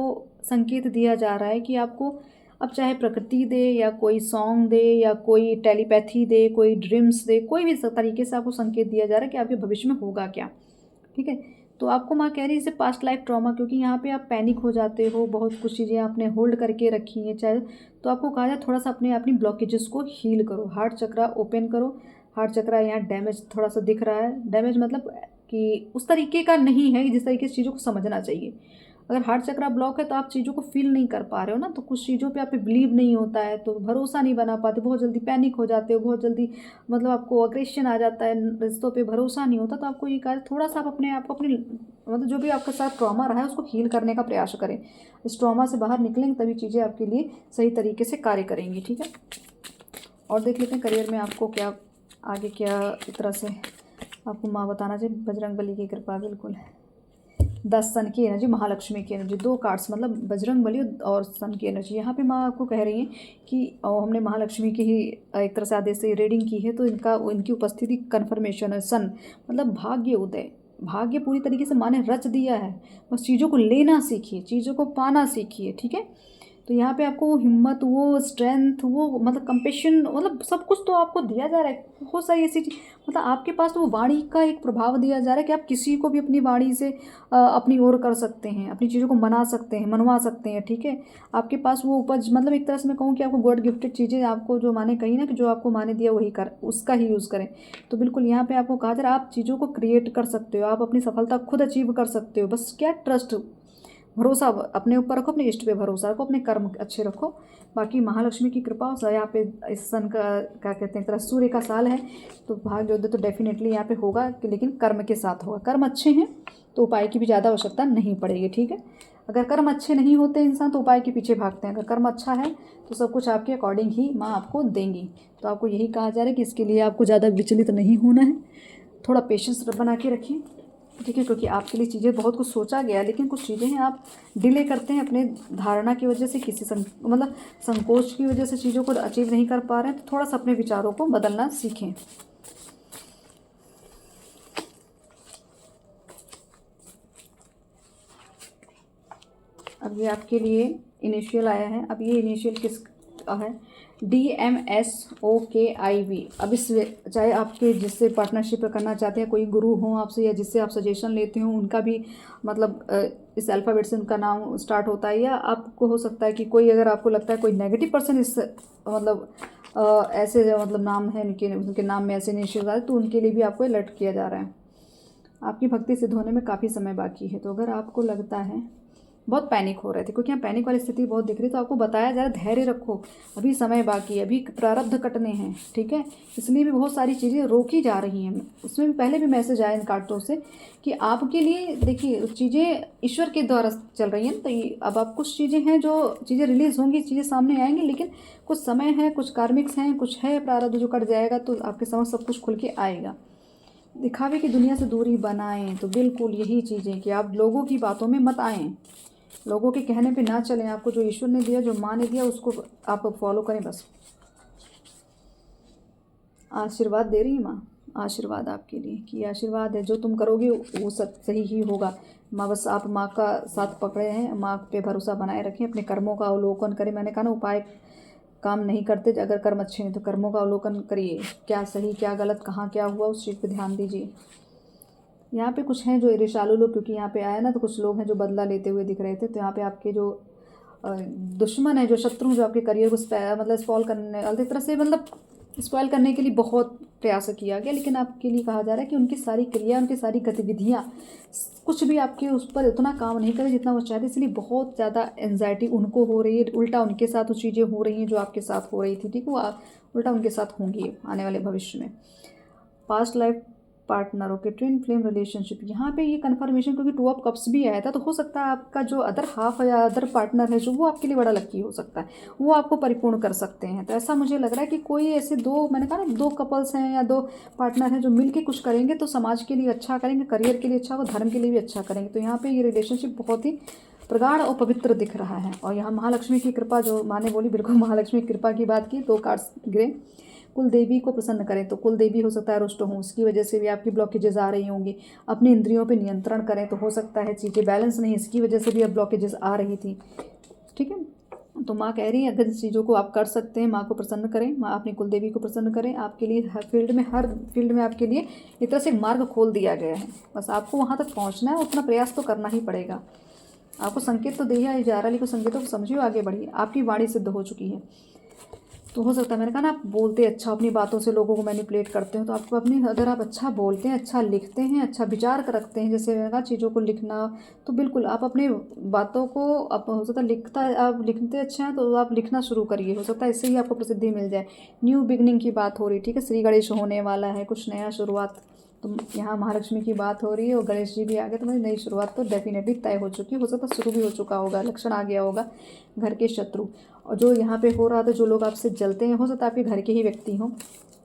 S1: संकेत दिया जा रहा है कि आपको अब चाहे प्रकृति दे या कोई सॉन्ग दे या कोई टेलीपैथी दे, कोई ड्रीम्स दे, कोई भी तरीके से आपको संकेत दिया जा रहा है कि आपके भविष्य में होगा क्या, ठीक है। तो आपको माँ कह रही है इसे पास्ट लाइफ ट्रॉमा, क्योंकि यहाँ पे आप पैनिक हो जाते हो, बहुत कुछ चीज़ें आपने होल्ड करके रखी हैं चाहे, तो आपको कहा जाए थोड़ा सा अपनी ब्लॉकेजेस को हील करो, हार्ट चक्रा ओपन करो। हार्ट चक्रा यहाँ डैमेज थोड़ा सा दिख रहा है, डैमेज मतलब कि उस तरीके का नहीं है जिस तरीके से चीज़ों को समझना चाहिए। अगर हार्ट चक्रा ब्लॉक है तो आप चीज़ों को फील नहीं कर पा रहे हो ना, तो कुछ चीज़ों पे आप पे बिलीव नहीं होता है, तो भरोसा नहीं बना पाते, बहुत जल्दी पैनिक हो जाते हो, बहुत जल्दी मतलब आपको अग्रेशन आ जाता है, रिश्तों पे भरोसा नहीं होता। तो आपको ये कहा थोड़ा सा आप अपने आप को अपनी मतलब जो भी आपके साथ ट्रॉमा रहा है उसको हील करने का प्रयास करें। इस ट्रॉमा से बाहर निकलेंगे तभी चीज़ें आपके लिए सही तरीके से कार्य करेंगी, ठीक है। और देख लेते हैं करियर में आपको क्या आगे क्या एक तरह से आपको माँ बताना चाहिए। बजरंग बली की कृपा, बिल्कुल 10 सन की एनर्जी, महालक्ष्मी की एनर्जी, 2 कार्ड्स मतलब बजरंग बली और सन की एनर्जी। यहाँ पे माँ आपको कह रही हैं कि हमने महालक्ष्मी की ही एक तरह से आदेश से रीडिंग की है, तो इनकी उपस्थिति कन्फर्मेशन है। सन मतलब भाग्य उदय, भाग्य पूरी तरीके से माँ ने रच दिया है, बस चीज़ों को लेना सीखिए, चीज़ों को पाना सीखिए, ठीक है। तो यहाँ पे आपको वो हिम्मत, वो स्ट्रेंथ, वो मतलब कंपेशन, मतलब सब कुछ तो आपको दिया जा रहा है। बहुत सारी ऐसी चीज मतलब आपके पास तो वो वाणी का एक प्रभाव दिया जा रहा है कि आप किसी को भी अपनी वाणी से अपनी ओर कर सकते हैं, अपनी चीज़ों को मना सकते हैं, मनवा सकते हैं, ठीक है। आपके पास वो उपज मतलब एक तरह से मैं कहूँ कि आपको गॉड गिफ्टेड चीज़ें आपको जो माने कही ना कि जो आपको माने दिया वही कर उसका ही यूज़ करें। तो बिल्कुल यहाँ पे आपको कहा जा रहा है आप चीज़ों को क्रिएट कर सकते हो, आप अपनी सफलता खुद अचीव कर सकते हो। बस क्या ट्रस्ट, भरोसा अपने ऊपर रखो, अपने इष्ट पे भरोसा रखो, अपने कर्म अच्छे रखो। बाकी महालक्ष्मी की कृपा और यहाँ पे इस सन का क्या कहते हैं, तरह सूर्य का साल है, तो भाग्य योद्धा तो डेफिनेटली यहाँ पे होगा कि लेकिन कर्म के साथ होगा। कर्म अच्छे हैं तो उपाय की भी ज़्यादा आवश्यकता नहीं पड़ेगी, ठीक है। अगर कर्म अच्छे नहीं होते इंसान तो उपाय के पीछे भागते हैं, अगर कर्म अच्छा है तो सब कुछ आपके अकॉर्डिंग ही माँ आपको देंगी। तो आपको यही कहा जा रहा है कि इसके लिए आपको ज़्यादा विचलित नहीं होना है, थोड़ा पेशेंस बना के रखिए, ठीक है। क्योंकि आपके लिए चीज़ें बहुत कुछ सोचा गया, लेकिन कुछ चीज़ें हैं आप डिले करते हैं अपने धारणा की वजह से, किसी मतलब संकोच की वजह से चीज़ों को अचीव नहीं कर पा रहे हैं। तो थोड़ा सा अपने विचारों को बदलना सीखें। अब ये आपके लिए इनिशियल आया है। अब ये इनिशियल किस है, DMSOKIV। अब इस चाहे आपके जिससे पार्टनरशिप करना चाहते हैं कोई गुरु हो आपसे या जिससे आप सजेशन लेते हो उनका भी मतलब इस अल्फ़ाबेट से उनका नाम स्टार्ट होता है, या आपको हो सकता है कि कोई अगर आपको लगता है कोई नेगेटिव पर्सन इस मतलब ऐसे मतलब नाम है उनके नाम में ऐसे इनिशियल आए, तो उनके लिए भी आपको अलर्ट किया जा रहा है। आपकी भक्ति सिद्ध होने में काफ़ी समय बाकी है। तो अगर आपको लगता है बहुत पैनिक हो रहे थे, क्योंकि यहाँ पैनिक वाली स्थिति बहुत दिख रही है, तो आपको बताया जा रहा है धैर्य रखो, अभी समय बाकी है, अभी प्रारब्ध कटने हैं, ठीक है। इसलिए भी बहुत सारी चीज़ें रोकी जा रही हैं। उसमें भी पहले भी मैसेज आया इन कार्डों से कि आपके लिए देखिए चीज़ें ईश्वर के द्वारा चल रही हैं। तो अब आप कुछ चीज़ें हैं जो चीज़ें रिलीज़ होंगी, चीज़ें सामने आएंगी, लेकिन कुछ समय है, कुछ कार्मिक्स हैं, कुछ है प्रारब्ध जो कट जाएगा, तो आपके समझ सब कुछ खुल के आएगा। दिखावे की दुनिया से दूरी बनाएं, तो बिल्कुल यही चीज़ें कि आप लोगों की बातों में मत आएँ, लोगों के कहने पे ना चलें, आपको जो ईश्वर ने दिया, जो माँ ने दिया, उसको आप फॉलो करें बस। आशीर्वाद दे रही है माँ, आशीर्वाद आपके लिए कि आशीर्वाद है, जो तुम करोगे वो सही ही होगा। माँ बस आप माँ का साथ पकड़े हैं, माँ पे भरोसा बनाए रखें, अपने कर्मों का अवलोकन करें। मैंने कहा ना उपाय काम नहीं करते, अगर कर्म अच्छे हैं तो कर्मों का अवलोकन करिए, क्या सही क्या गलत, कहाँ क्या हुआ, उस चीज़ पे ध्यान दीजिए। यहाँ पे कुछ हैं जो ईर्ष्यालु लोग, क्योंकि यहाँ पे आया ना, तो कुछ लोग हैं जो बदला लेते हुए दिख रहे थे। तो यहाँ पे आपके जो दुश्मन है, जो शत्रु, जो आपके करियर को मतलब स्पॉइल करने, एक तरह से मतलब स्पॉइल करने के लिए बहुत प्रयास किया गया, लेकिन आपके लिए कहा जा रहा है कि उनकी सारी क्रिया, उनकी सारी गतिविधियाँ कुछ भी आपके उस पर उतना काम नहीं करे जितना वो चाहते। इसलिए बहुत ज़्यादा एंजाइटी उनको हो रही है, उल्टा उनके साथ वो चीज़ें हो रही हैं जो आपके साथ हो रही थी, ठीक है, वो उल्टा उनके साथ होंगी आने वाले भविष्य में। Past life partner, okay, twin flame relationship, यहाँ पे ये कन्फर्मेशन, क्योंकि 2 ऑफ कप्स भी आया था, तो हो सकता है आपका जो अदर हाफ या अदर पार्टनर है जो वो आपके लिए बड़ा लकी हो सकता है, वो आपको परिपूर्ण कर सकते हैं। तो ऐसा मुझे लग रहा है कि कोई ऐसे 2, मैंने कहा ना 2 कपल्स हैं या 2 पार्टनर हैं जो मिलके कुछ करेंगे तो समाज के लिए अच्छा करेंगे, करियर के लिए अच्छा होगा, धर्म के लिए भी अच्छा करेंगे। तो यहाँ पे ये रिलेशनशिप बहुत ही प्रगाढ़ और पवित्र दिख रहा है। और यहाँ महालक्ष्मी की कृपा, जो माँ ने बोली, बिल्कुल महालक्ष्मी की कृपा की बात की, 2 कार्ड्स गिरे। कुल देवी को प्रसन्न करें, तो कुल देवी हो सकता है रुष्ट हों, उसकी वजह से भी आपकी ब्लॉकेजेस आ रही होंगी। अपनी इंद्रियों पे नियंत्रण करें, तो हो सकता है चीज़ें बैलेंस नहीं, इसकी वजह से भी अब ब्लॉकेजेस आ रही थी। ठीक है, तो माँ कह रही है अगर इस चीज़ों को आप कर सकते हैं, माँ को प्रसन्न करें, माँ अपनी कुल देवी को प्रसन्न करें। आपके लिए हर फील्ड में आपके लिए एक तरह से मार्ग खोल दिया गया है। बस आपको वहाँ तक पहुँचना है, उतना प्रयास तो करना ही पड़ेगा। आपको संकेत तो दिया जा रहा है, लेकिन संकेतों को समझिए, आगे बढ़िए। आपकी वाणी सिद्ध हो चुकी है। तो हो सकता है, मैंने कहा ना, आप बोलते अच्छा, अपनी बातों से लोगों को मैनिपुलेट करते हो, तो आपको अपनी, अगर आप अच्छा बोलते हैं, अच्छा लिखते हैं, अच्छा विचार कर रखते हैं, जैसे मैंने कहा चीज़ों को लिखना, तो बिल्कुल आप अपनी बातों को, आप हो सकता है आप लिखते अच्छे हैं तो आप लिखना शुरू करिए, हो सकता है इससे ही आपको प्रसिद्धि मिल जाए। न्यू बिगनिंग की बात हो रही, ठीक है, श्री गणेश होने वाला है, कुछ नया शुरुआत, तो यहाँ महालक्ष्मी की बात हो रही है और गणेश जी भी आ गए, तो मेरी नई शुरुआत तो डेफिनेटली तय हो चुकी है। हो सकता है शुरू भी हो चुका होगा, लक्षण आ गया होगा। घर के शत्रु, और जो यहाँ पे हो रहा था, जो लोग आपसे जलते हैं, हो सकता है आपके घर के ही व्यक्ति हों,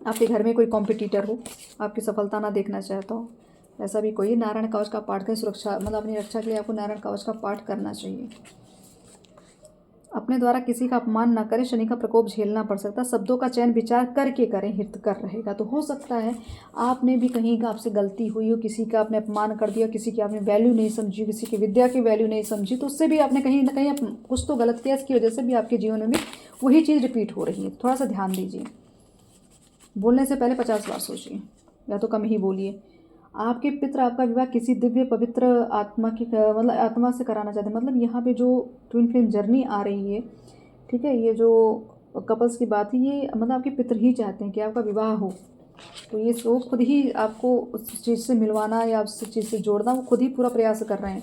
S1: आपके घर में कोई कॉम्पिटिटर हो, आपकी सफलता ना देखना चाहता हो, ऐसा भी कोई। नारायण कवच का पाठ करें, सुरक्षा मतलब अपनी रक्षा के लिए आपको नारायण कवच का पाठ करना चाहिए। अपने द्वारा किसी का अपमान न करें, शनि का प्रकोप झेलना पड़ सकता है। शब्दों का चयन विचार करके करें, हितकर रहेगा। तो हो सकता है आपने भी कहीं का आपसे गलती हुई हो, किसी का आपने अपमान कर दिया, किसी की आपने वैल्यू नहीं समझी, किसी की विद्या की वैल्यू नहीं समझी, तो उससे भी आपने कहीं ना कहीं कुछ तो गलत किया, इसकी वजह से भी आपके जीवन में भी वही चीज़ रिपीट हो रही है। थोड़ा सा ध्यान दीजिए, बोलने से पहले 50 बार सोचिए, या तो कम ही बोलिए। आपके पितर आपका विवाह किसी दिव्य पवित्र आत्मा की, मतलब आत्मा से कराना चाहते हैं। मतलब यहाँ पे जो ट्विन फ्लेम जर्नी आ रही है, ठीक है, ये जो कपल्स की बात है, ये मतलब आपके पितर ही चाहते हैं कि आपका विवाह हो। तो ये वो खुद ही आपको उस चीज़ से मिलवाना या उस चीज़ से जोड़ना, वो खुद ही पूरा प्रयास कर रहे हैं।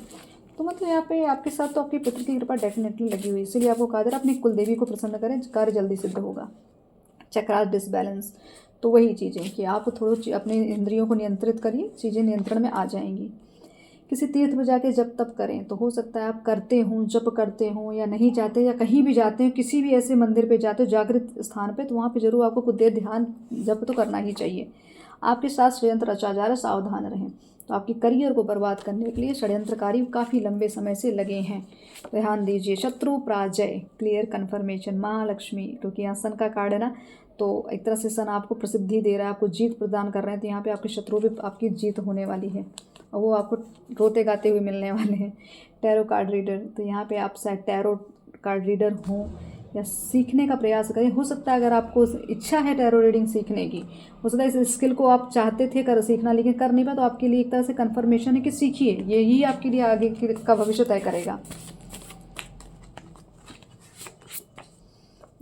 S1: तो मतलब यहाँ पे आपके साथ तो आपके पितर की कृपा डेफिनेटली लगी हुई है, इसीलिए आपको कहा जा रहा है अपनी कुल देवी को प्रसन्न करें, कार्य जल्दी सिद्ध होगा। चक्रास डिसबैलेंस, तो वही चीज़ें कि आप थोड़ी अपने इंद्रियों को नियंत्रित करिए, चीज़ें नियंत्रण में आ जाएंगी। किसी तीर्थ में जाके जप तप करें, तो हो सकता है आप करते हों, जप करते हों, या नहीं जाते, या कहीं भी जाते हो, किसी भी ऐसे मंदिर पे जाते हो जागृत स्थान पे, तो वहाँ पे जरूर आपको कुछ देर ध्यान जप तो करना ही चाहिए। आपके साथ षड्यंत्र रचा जा रहा है, सावधान रहें। तो आपकी करियर को बर्बाद करने के लिए षड्यंत्रकारी काफ़ी लंबे समय से लगे हैं, ध्यान दीजिए। शत्रु पराजय, क्लियर कन्फर्मेशन, महालक्ष्मी, क्योंकि यहाँ सन का कार्ड है ना, तो एक तरह से सन आपको प्रसिद्धि दे रहा है, आपको जीत प्रदान कर रहे हैं। तो यहाँ पे आपके शत्रु भी आपकी जीत होने वाली है, और वो आपको रोते गाते हुए मिलने वाले हैं। टैरो कार्ड रीडर, तो यहाँ पे आप शायद टैरो कार्ड रीडर हों या सीखने का प्रयास करें। हो सकता है अगर आपको इच्छा है टैरो रीडिंग सीखने की, हो सकता है इस स्किल को आप चाहते थे कर सीखना, लेकिन कर नहीं पाए, तो आपके लिए एक तरह से कन्फर्मेशन है कि सीखिए, यही आपके लिए आगे का भविष्य तय करेगा।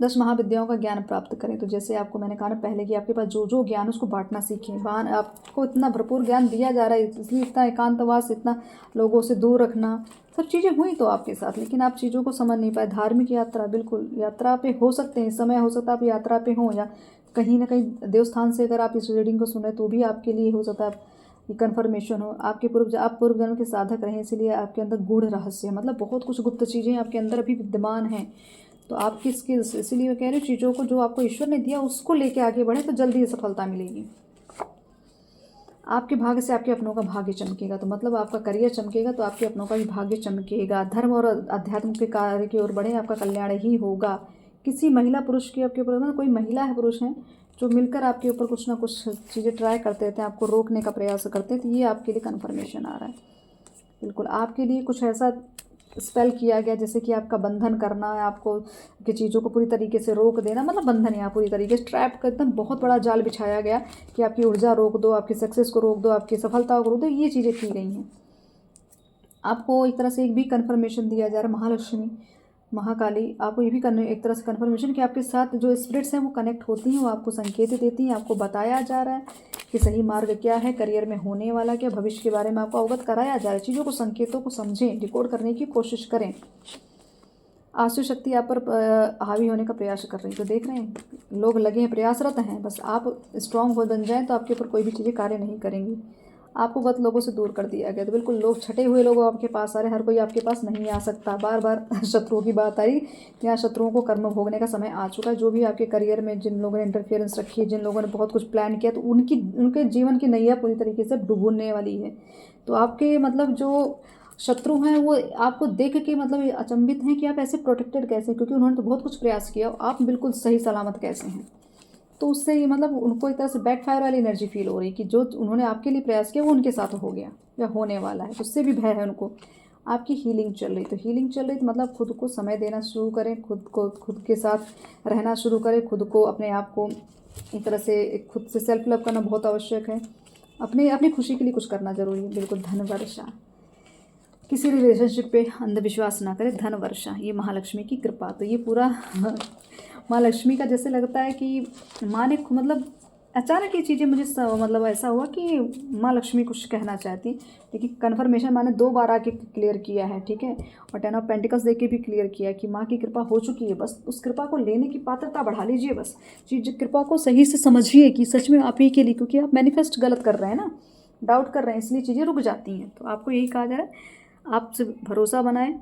S1: 10 महाविद्याओं का ज्ञान प्राप्त करें, तो जैसे आपको मैंने कहा ना पहले कि आपके पास जो जो ज्ञान उसको बांटना सीखें। आपको इतना भरपूर ज्ञान दिया जा रहा है, इसलिए इतना एकांतवास, इतना लोगों से दूर रखना, सब चीज़ें हुई तो आपके साथ, लेकिन आप चीज़ों को समझ नहीं पाए। धार्मिक यात्रा, बिल्कुल यात्रा पे हो सकते हैं, इस समय हो सकता है आप यात्रा पे हों, या कहीं ना कहीं देवस्थान से अगर आप इस रीडिंग को सुने तो भी आपके लिए हो सकता है कन्फर्मेशन हो। आपके आप पूर्व जन्म के साधक रहें, इसलिए आपके अंदर गूढ़ रहस्य, मतलब बहुत कुछ गुप्त चीज़ें आपके अंदर अभी विद्यमान हैं। तो आपकी स्किल्स, इसीलिए मैं कह रही हूँ चीज़ों को जो आपको ईश्वर ने दिया उसको लेके आगे बढ़े, तो जल्दी सफलता मिलेगी। आपके भाग्य से आपके अपनों का भाग्य चमकेगा, तो मतलब आपका करियर चमकेगा, तो आपके अपनों का भी भाग्य चमकेगा। धर्म और अध्यात्म के कार्य की ओर बढ़े, आपका कल्याण ही होगा। किसी महिला पुरुष की आपके ऊपर, मतलब कोई महिला है पुरुष हैं जो मिलकर आपके ऊपर कुछ ना कुछ चीज़ें ट्राई करते रहते हैं, आपको रोकने का प्रयास करते हैं, तो ये आपके लिए कन्फर्मेशन आ रहा है। बिल्कुल आपके लिए कुछ ऐसा स्पेल किया गया, जैसे कि आपका बंधन करना है, आपको कि चीज़ों को पूरी तरीके से रोक देना, मतलब बंधन या पूरी तरीके से ट्रैप कर, एकदम बहुत बड़ा जाल बिछाया गया कि आपकी ऊर्जा रोक दो, आपकी सक्सेस को रोक दो, आपकी सफलता को रोक दो, ये चीज़ें की गई हैं। आपको एक तरह से एक भी कन्फर्मेशन दिया जा रहा है, महालक्ष्मी, महाकाली, आपको ये भी एक तरह से कन्फर्मेशन कि आपके साथ जो स्पिरिट्स हैं वो कनेक्ट होती हैं, वो आपको संकेत देती हैं, आपको बताया जा रहा है कि सही मार्ग क्या है, करियर में होने वाला क्या, भविष्य के बारे में आपको अवगत कराया जा रहा है। चीज़ों को, संकेतों को समझें, डिकोड करने की कोशिश करें। आसु शक्ति आप पर हावी होने का प्रयास कर रही है, तो देख रहे हैं लोग लगे हैं, प्रयासरत हैं, बस आप स्ट्रांग हो बन जाएं तो आपके ऊपर कोई भी चीज़ें कार्य नहीं करेंगी। आपको गलत लोगों से दूर कर दिया गया, तो बिल्कुल लोग छटे हुए लोग आपके पास आ रहे हैं, हर कोई आपके पास नहीं आ सकता। बार बार शत्रुओं की बात आई, यहाँ शत्रुओं को कर्म भोगने का समय आ चुका है। जो भी आपके करियर में जिन लोगों ने इंटरफेरेंस रखी है, जिन लोगों ने बहुत कुछ प्लान किया, तो उनके जीवन की नैया पूरी तरीके से डूबने वाली है। तो आपके मतलब जो शत्रु हैं वो आपको देख के मतलब ये अचंभित हैं कि आप ऐसे प्रोटेक्टेड कैसे हैं, क्योंकि उन्होंने तो बहुत कुछ प्रयास किया, आप बिल्कुल सही सलामत कैसे हैं। तो उससे ये मतलब उनको एक तरह से बैकफायर वाली एनर्जी फील हो रही कि जो उन्होंने आपके लिए प्रयास किया वो उनके साथ हो गया या होने वाला है, तो उससे भी भय है उनको। आपकी हीलिंग चल रही, तो हीलिंग चल रही तो मतलब खुद को समय देना शुरू करें, खुद के साथ रहना शुरू करें, खुद को अपने आप को एक तरह से खुद से सेल्फ लव करना बहुत आवश्यक है। अपनी अपनी खुशी के लिए कुछ करना ज़रूरी है। बिल्कुल। धन वर्षा, किसी भी रिलेशनशिप पे अंधविश्वास ना करें। धन वर्षा, ये महालक्ष्मी की कृपा। तो ये पूरा माँ लक्ष्मी का जैसे लगता है कि माँ ने मतलब अचानक ये चीज़ें मुझे मतलब ऐसा हुआ कि माँ लक्ष्मी कुछ कहना चाहती, लेकिन कन्फर्मेशन माँ ने 2 बार आके क्लियर किया है, ठीक है। और 10 ऑफ पेंटिकल्स देके भी क्लियर किया कि माँ की कृपा हो चुकी है, बस उस कृपा को लेने की पात्रता बढ़ा लीजिए। बस चीज़ कृपा को सही से समझिए कि सच में आप ही के लिए, क्योंकि आप मैनिफेस्ट गलत कर रहे हैं ना, डाउट कर रहे हैं, इसलिए चीज़ें रुक जाती हैं। तो आपको यही कहा जा रहा है, आपसे भरोसा बनाएं,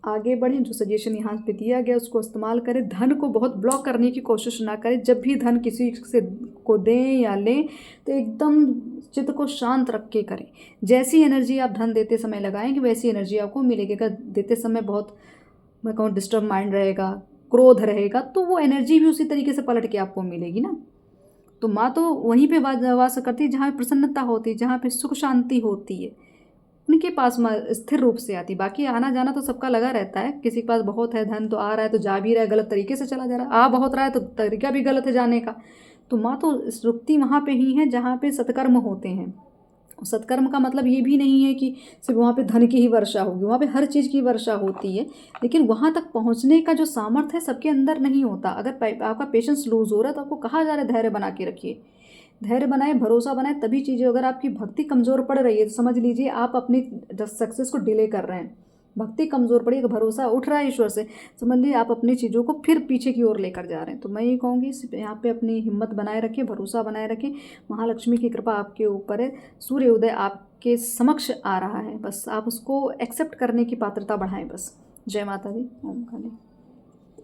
S1: आगे बढ़ें, जो सजेशन यहाँ पे दिया गया उसको इस्तेमाल करें। धन को बहुत ब्लॉक करने की कोशिश ना करें। जब भी धन किसी से को दें या लें तो एकदम चित्त को शांत रख के करें। जैसी एनर्जी आप धन देते समय लगाएंगे वैसी एनर्जी आपको मिलेगी। अगर देते समय बहुत, मैं कहूँ, डिस्टर्ब माइंड रहेगा, क्रोध रहेगा, तो वो एनर्जी भी उसी तरीके से पलट के आपको मिलेगी ना। तो माँ तो वहीं पे वास करती है जहाँ पे प्रसन्नता होती है, जहाँ पे सुख शांति होती है, उनके पास स्थिर रूप से आती। बाकी आना जाना तो सबका लगा रहता है, किसी के पास बहुत है धन तो आ रहा है तो जा भी रहा है, गलत तरीके से चला जा रहा है, आ बहुत रहा है तो तरीका भी गलत है जाने का। तो माँ तो रुकती वहाँ पे ही है जहाँ पे सत्कर्म होते हैं। सत्कर्म का मतलब ये भी नहीं है कि सिर्फ वहाँ पे धन की ही वर्षा होगी, वहाँ पे हर चीज़ की वर्षा होती है, लेकिन वहाँ तक पहुँचने का जो सामर्थ्य है सबके अंदर नहीं होता। अगर आपका पेशेंस लूज हो रहा है तो आपको कहा जा रहा है धैर्य बना के रखिए, धैर्य बनाए, भरोसा बनाए, तभी चीज़ें। अगर आपकी भक्ति कमज़ोर पड़ रही है तो समझ लीजिए आप अपनी सक्सेस को डिले कर रहे हैं। भक्ति कमज़ोर पड़ी, भरोसा उठ रहा है ईश्वर से, समझ लीजिए आप अपनी चीज़ों को फिर पीछे की ओर लेकर जा रहे हैं। तो मैं ये कहूँगी यहाँ पे अपनी हिम्मत बनाए रखें, भरोसा बनाए रखें। महालक्ष्मी की कृपा आपके ऊपर है, सूर्य उदय आपके समक्ष आ रहा है, बस आप उसको एक्सेप्ट करने की पात्रता बढ़ाएं बस। जय माता दी। ओम काली।